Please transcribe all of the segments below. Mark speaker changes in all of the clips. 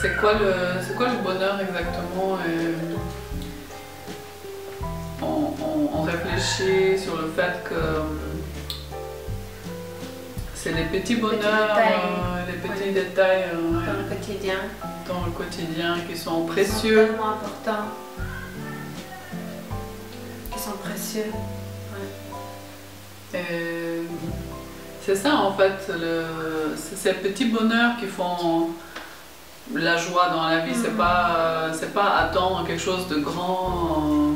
Speaker 1: C'est quoi le bonheur exactement? On réfléchit sur le fait que c'est les petits bonheurs, les petits détails
Speaker 2: dans le quotidien
Speaker 1: qui sont précieux.
Speaker 2: Qui sont tellement importants, qui sont précieux. Ouais.
Speaker 1: C'est ça en fait, c'est ces petits bonheurs qui font la joie dans la vie. C'est pas attendre quelque chose de grand.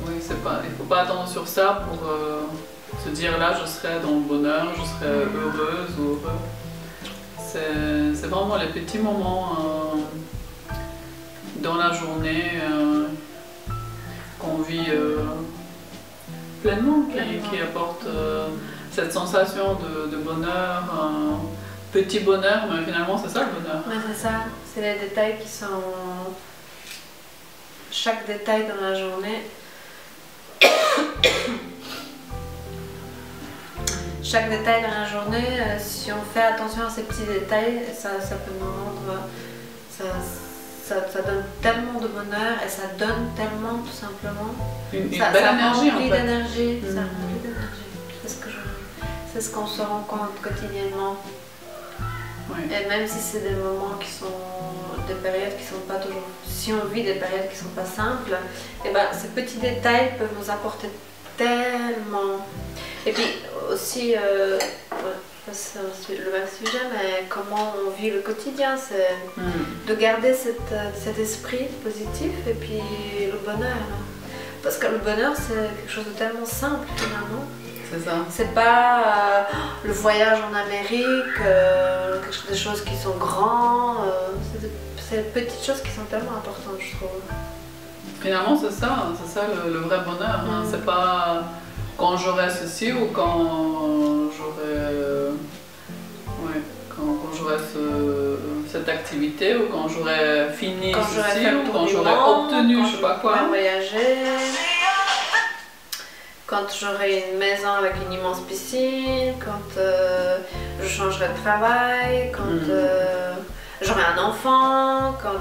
Speaker 1: Oui, il faut pas attendre sur ça pour se dire là je serai dans le bonheur, je serai heureuse ou heureux. C'est vraiment les petits moments dans la journée qu'on vit pleinement, qui apportent cette sensation de bonheur, petit bonheur, mais finalement c'est ça le bonheur.
Speaker 2: Mais c'est ça, c'est les détails qui sont... Chaque détail dans la journée. Chaque détail dans la journée, si on fait attention à ces petits détails, ça peut nous rendre... Ça donne tellement de bonheur et ça donne tellement tout simplement.
Speaker 1: Une belle énergie en fait.
Speaker 2: D'énergie, ça remplit d'énergie. C'est ce qu'on se rend compte quotidiennement.
Speaker 1: Oui.
Speaker 2: Et même si c'est des moments qui sont des périodes qui sont pas toujours... Si on vit des périodes qui sont pas simples, et ben ces petits détails peuvent nous apporter tellement. Et puis aussi, c'est le même sujet, mais comment on vit le quotidien, c'est de garder cet esprit positif et puis le bonheur. Parce que le bonheur, c'est quelque chose de tellement simple finalement.
Speaker 1: C'est ça.
Speaker 2: C'est pas le voyage en Amérique, des choses qui sont grandes, c'est des petites choses qui sont tellement importantes, je trouve.
Speaker 1: Finalement, c'est ça le vrai bonheur. C'est pas quand j'aurai ceci ou quand j'aurai quand j'aurai cette activité ou quand j'aurai fini ceci ou quand j'aurai obtenu je sais pas quoi.
Speaker 2: Voyager. Quand j'aurai une maison avec une immense piscine, quand je changerai de travail, quand j'aurai un enfant, quand...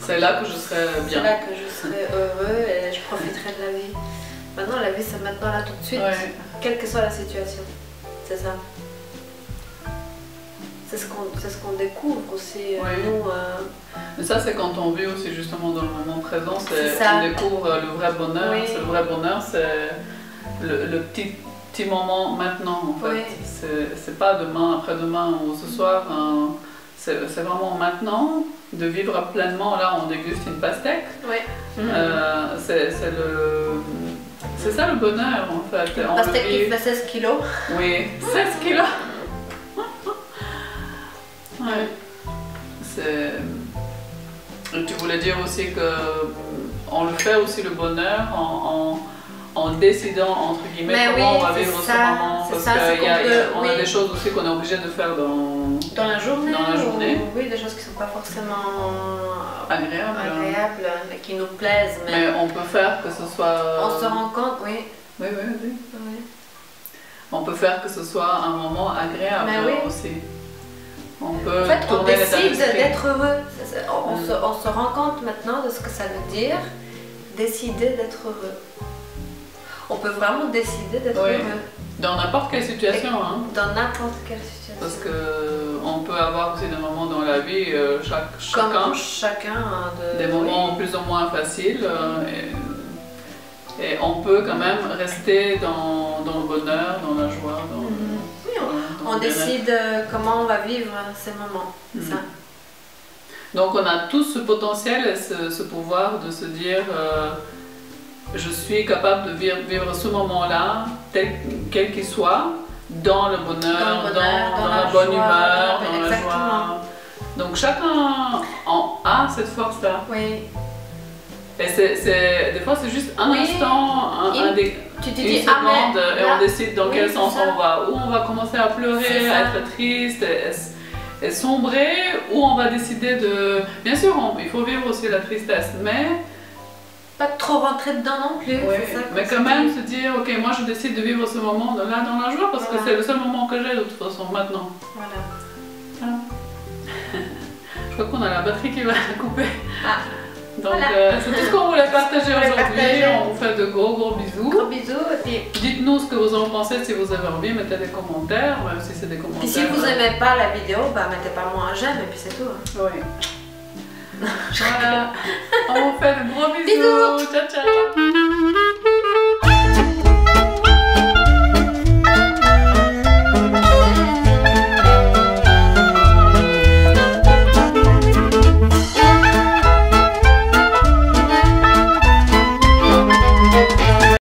Speaker 1: c'est là que je serai bien.
Speaker 2: C'est là que je serai heureux et je profiterai de la vie. Maintenant, la vie, c'est maintenant, là, tout de suite, quelle que soit la situation. C'est ça. C'est ce qu'on découvre aussi, nous.
Speaker 1: Mais ça, c'est quand on vit aussi justement dans le moment présent, on découvre le vrai bonheur. Oui. Le vrai bonheur, c'est le petit moment maintenant, en fait. C'est pas demain, après-demain ou ce soir. C'est vraiment maintenant, de vivre pleinement. Là, on déguste une pastèque.
Speaker 2: Oui.
Speaker 1: C'est ça le bonheur, en fait.
Speaker 2: Une pastèque qui fait 16 kilos.
Speaker 1: Oui, 16 kilos. Ouais. Tu voulais dire aussi qu'on le fait aussi le bonheur en décidant entre guillemets comment on va vivre ce moment, parce qu'on a des choses aussi qu'on est obligé de faire dans la journée.
Speaker 2: Oui, des choses qui ne sont pas forcément
Speaker 1: agréables,
Speaker 2: mais qui nous plaisent.
Speaker 1: Mais on peut faire que ce soit...
Speaker 2: On se rend compte, oui.
Speaker 1: Oui. On peut faire que ce soit un moment agréable aussi. On peut
Speaker 2: on décide d'être heureux. On se rend compte maintenant de ce que ça veut dire, décider d'être heureux. On peut vraiment décider d'être heureux.
Speaker 1: Dans n'importe quelle situation.
Speaker 2: Dans n'importe quelle situation.
Speaker 1: Parce qu'on peut avoir aussi des moments dans la vie, chacun des moments plus ou moins faciles. Et on peut quand même rester dans le bonheur, dans la joie.
Speaker 2: On décide comment on va vivre ces moments. Ça.
Speaker 1: Donc on a tous ce potentiel et ce pouvoir de se dire je suis capable de vivre ce moment-là, quel qu'il soit, dans le bonheur, dans la bonne humeur, dans la joie. Donc chacun a cette force-là.
Speaker 2: Oui.
Speaker 1: Et des fois c'est juste un instant,
Speaker 2: tu te
Speaker 1: une
Speaker 2: dis,
Speaker 1: seconde, et on décide dans quel sens on va. Ou on va commencer à pleurer, à être triste, et sombrer, ou on va décider de... Bien sûr, il faut vivre aussi la tristesse, mais...
Speaker 2: Pas trop rentrer dedans non plus.
Speaker 1: Mais quand même se dire, ok, moi je décide de vivre ce moment là dans la joie, parce que c'est le seul moment que j'ai de toute façon maintenant.
Speaker 2: Voilà.
Speaker 1: crois qu'on a la batterie qui va couper.
Speaker 2: Ah.
Speaker 1: Donc
Speaker 2: Voilà.
Speaker 1: c'est tout ce qu'on voulait partager
Speaker 2: voulais
Speaker 1: aujourd'hui.
Speaker 2: partager.
Speaker 1: On vous fait de gros bisous.
Speaker 2: Gros bisous. Et puis,
Speaker 1: Dites-nous ce que vous en pensez, si vous avez envie, mettez des commentaires, même si c'est des commentaires.
Speaker 2: puis si vous n'aimez pas la vidéo, bah mettez pas moins un j'aime et puis c'est tout.
Speaker 1: Oui. Voilà. On vous fait de gros bisous.
Speaker 2: Bisous.
Speaker 1: Ciao, ciao.